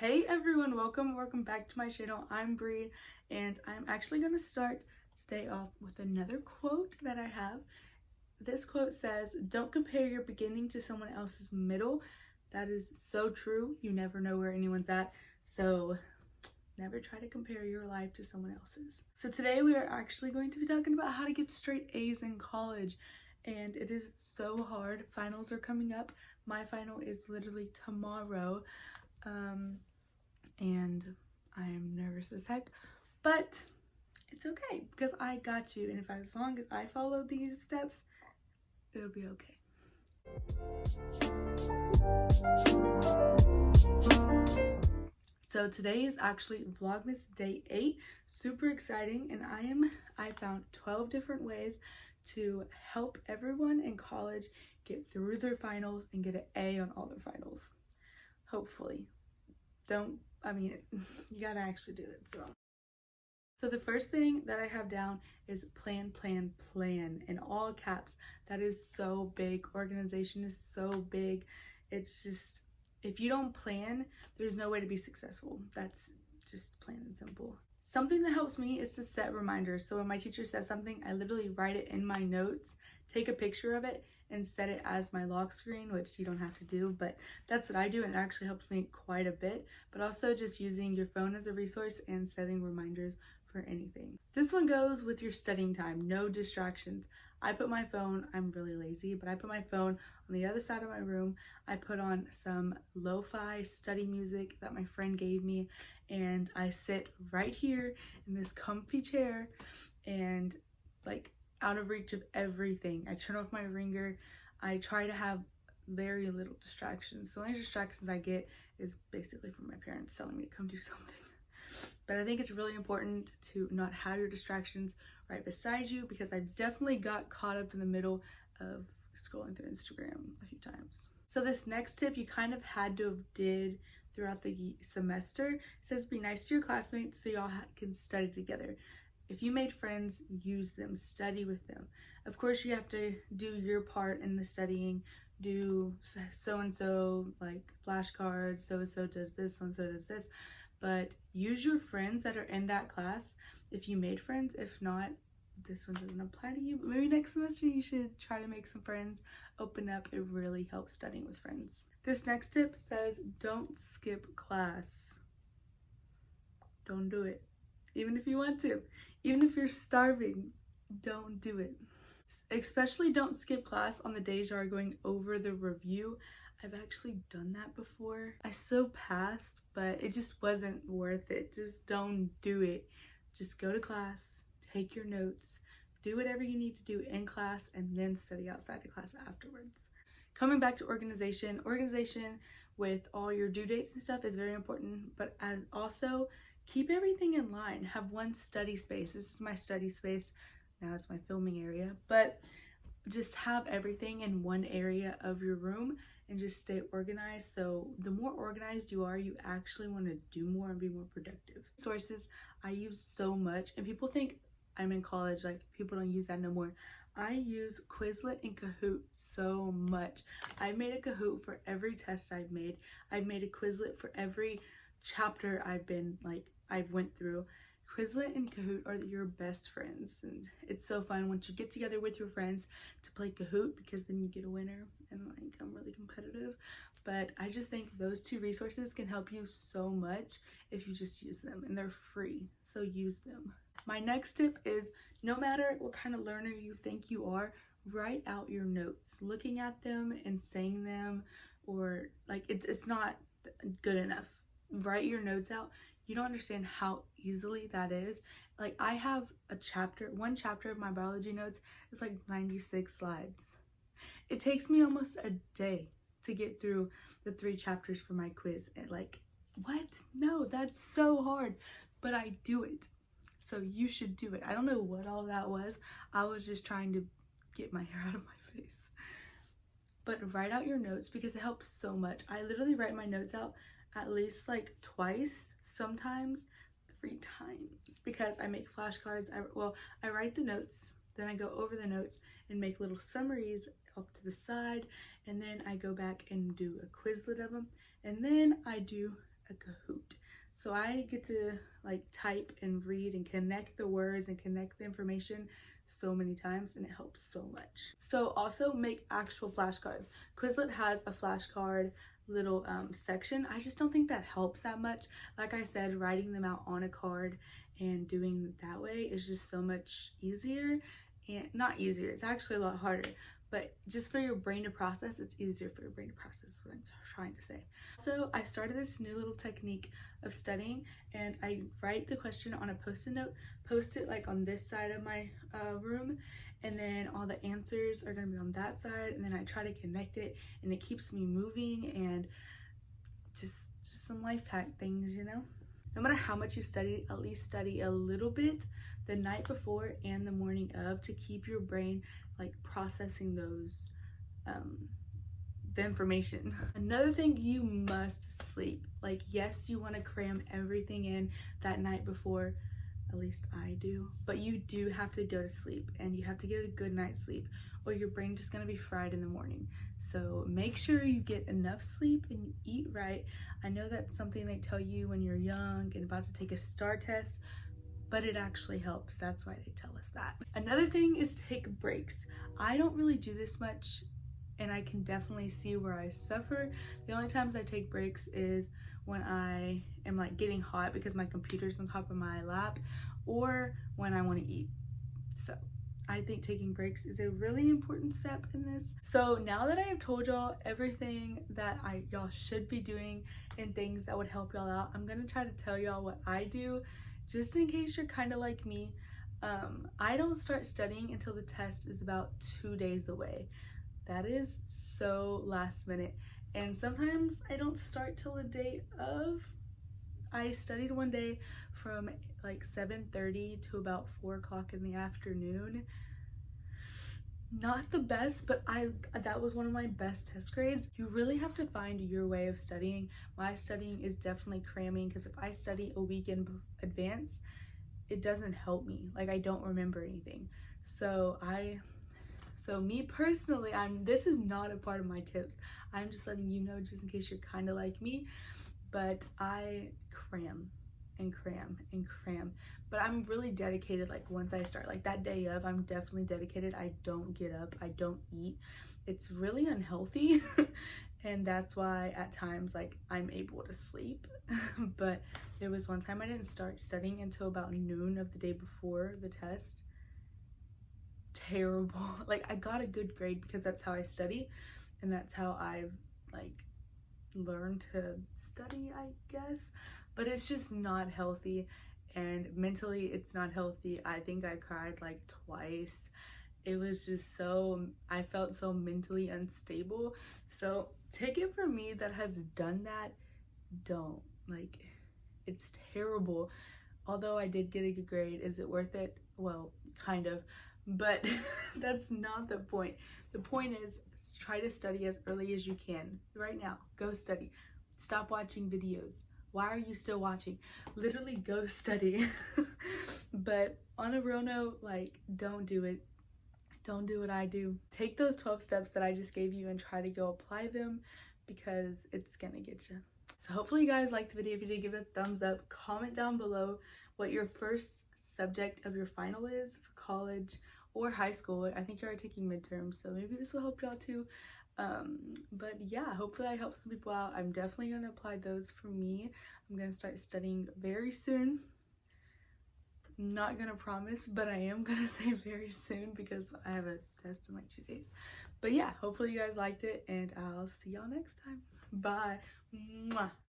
Hey everyone, welcome back to my channel. I'm Bree, and I'm actually going to start today off with another quote that I have. This quote says, "Don't compare your beginning to someone else's middle." That is so true. You never know where anyone's at, so never try to compare your life to someone else's. So today we are actually going to be talking about how to get straight A's in college, and it is so hard. Finals are coming up. My final is literally tomorrow. And I am nervous as heck, but it's okay because I got you. And if as long as I follow these steps, it'll be okay. So today is actually Vlogmas day 8, super exciting, and I found 12 different ways to help everyone in college get through their finals and get an A on all their finals. Hopefully. You gotta actually do it. So the first thing that I have down is plan in all caps. That is so big. Organization is so big. It's just, if you don't plan, there's no way to be successful. That's just plain and simple. Something that helps me is to set reminders. So when my teacher says something, I literally write it in my notes, take a picture of it, and set it as my lock screen, which you don't have to do, but that's what I do, and it actually helps me quite a bit. But also just using your phone as a resource and setting reminders for anything. This one goes with your studying time, no distractions. I put my phone, I'm really lazy, but I put my phone on the other side of my room. I put on some lo-fi study music that my friend gave me, and I sit right here in this comfy chair and like out of reach of everything. I turn off my ringer. I try to have very little distractions. The only distractions I get is basically from my parents telling me to come do something. But I think it's really important to not have your distractions right beside you, because I've definitely got caught up in the middle of scrolling through Instagram a few times. So this next tip you kind of had to have did throughout the semester. It says be nice to your classmates so y'all can study together. If you made friends, use them, study with them. Of course, you have to do your part in the studying, do so-and-so, like flashcards, so-and-so does this, so-and-so does this, but use your friends that are in that class if you made friends. If not, this one doesn't apply to you, but maybe next semester you should try to make some friends, open up. It really helps studying with friends. This next tip says don't skip class. Don't do it. Even if you want to, even if you're starving, don't do it. Especially don't skip class on the days you are going over the review. I've actually done that before. I still passed, but it just wasn't worth it. Just don't do it. Just go to class, take your notes, do whatever you need to do in class, and then study outside of class afterwards. Coming back to organization with all your due dates and stuff is very important, but as also keep everything in line. Have one study space. This is my study space. Now it's my filming area, but just have everything in one area of your room and just stay organized. So the more organized you are, you actually want to do more and be more productive. Sources I use so much, and people think I'm in college, like people don't use that no more. I use Quizlet and Kahoot so much. I made a Kahoot for every test I've made. I've made a Quizlet for every chapter I've went through. Quizlet and Kahoot are your best friends, and it's so fun once you get together with your friends to play Kahoot, because then you get a winner, and like I'm really competitive. But I just think those two resources can help you so much if you just use them, and they're free, so use them. My next tip is, no matter what kind of learner you think you are, write out your notes. Looking at them and saying them, or like it's not good enough. Write your notes out. You don't understand how easily that is. Like I have one chapter of my biology notes is like 96 slides. It takes me almost a day to get through the 3 chapters for my quiz. And like, what? No, that's so hard, but I do it. So you should do it. I don't know what all that was. I was just trying to get my hair out of my face. But write out your notes because it helps so much. I literally write my notes out at least like twice, sometimes 3 times, because I make flashcards. I write the notes, then I go over the notes and make little summaries off to the side, and then I go back and do a Quizlet of them, and then I do a Kahoot. So I get to like type and read and connect the words and connect the information so many times, and it helps so much. So also make actual flashcards. Quizlet has a flashcard little section. I just don't think that helps that much. Like I said, writing them out on a card and doing it that way is just so much easier. And not easier, it's actually a lot harder, but just for your brain to process, it's easier for your brain to process, what I'm trying to say. So I started this new little technique of studying, and I write the question on a post-it note, post it like on this side of my room, and then all the answers are gonna be on that side, and then I try to connect it, and it keeps me moving, and just some life hack things, you know? No matter how much you study, at least study a little bit the night before and the morning of to keep your brain like processing those the information. Another thing, you must sleep. Like, yes, you want to cram everything in that night before, at least I do, but you do have to go to sleep, and you have to get a good night's sleep, or your brain just gonna be fried in the morning. So make sure you get enough sleep and you eat right. I know that's something they tell you when you're young and about to take a STAR test, but it actually helps. That's why they tell us that. Another thing is take breaks. I don't really do this much, and I can definitely see where I suffer. The only times I take breaks is when I am like getting hot because my computer's on top of my lap, or when I want to eat. So I think taking breaks is a really important step in this. So now that I have told y'all everything that y'all should be doing and things that would help y'all out, I'm gonna try to tell y'all what I do, just in case you're kind of like me. I don't start studying until the test is about 2 days away. That is so last minute. And sometimes I don't start till the day of. I studied one day from like 7:30 to about 4 o'clock in the afternoon. Not the best, but that was one of my best test grades. You really have to find your way of studying. My studying is definitely cramming, because if I study a week in advance, it doesn't help me. Like, I don't remember anything. So me personally, this is not a part of my tips. I'm just letting you know, just in case you're kind of like me, but I cram and cram and cram. But I'm really dedicated. Like, once I start, like that day of, I'm definitely dedicated. I don't get up, I don't eat. It's really unhealthy. And that's why at times, like, I'm able to sleep. But there was one time I didn't start studying until about noon of the day before the test. Terrible. Like, I got a good grade because that's how I study, and that's how I've like learned to study, I guess. But it's just not healthy, and mentally it's not healthy. I think I cried like twice. It was just I felt so mentally unstable. So take it from me that has done that, don't. Like, it's terrible. Although I did get a good grade, is it worth it? Well, kind of, but that's not the point. The point is, try to study as early as you can. Right now, go study. Stop watching videos. Why are you still watching? Literally go study. But on a real note, like, don't do it. Don't do what I do. Take those 12 steps that I just gave you and try to go apply them, because it's gonna get you. So hopefully you guys liked the video. If you did, give it a thumbs up. Comment down below what your first subject of your final is for college or high school. I think you're already taking midterms, so maybe this will help y'all too. But yeah, hopefully I help some people out. I'm definitely gonna apply those for me. I'm gonna start studying very soon. Not gonna promise, but I am gonna say very soon, because I have a test in like 2 days. But yeah, hopefully you guys liked it, and I'll see y'all next time. Bye. Mwah.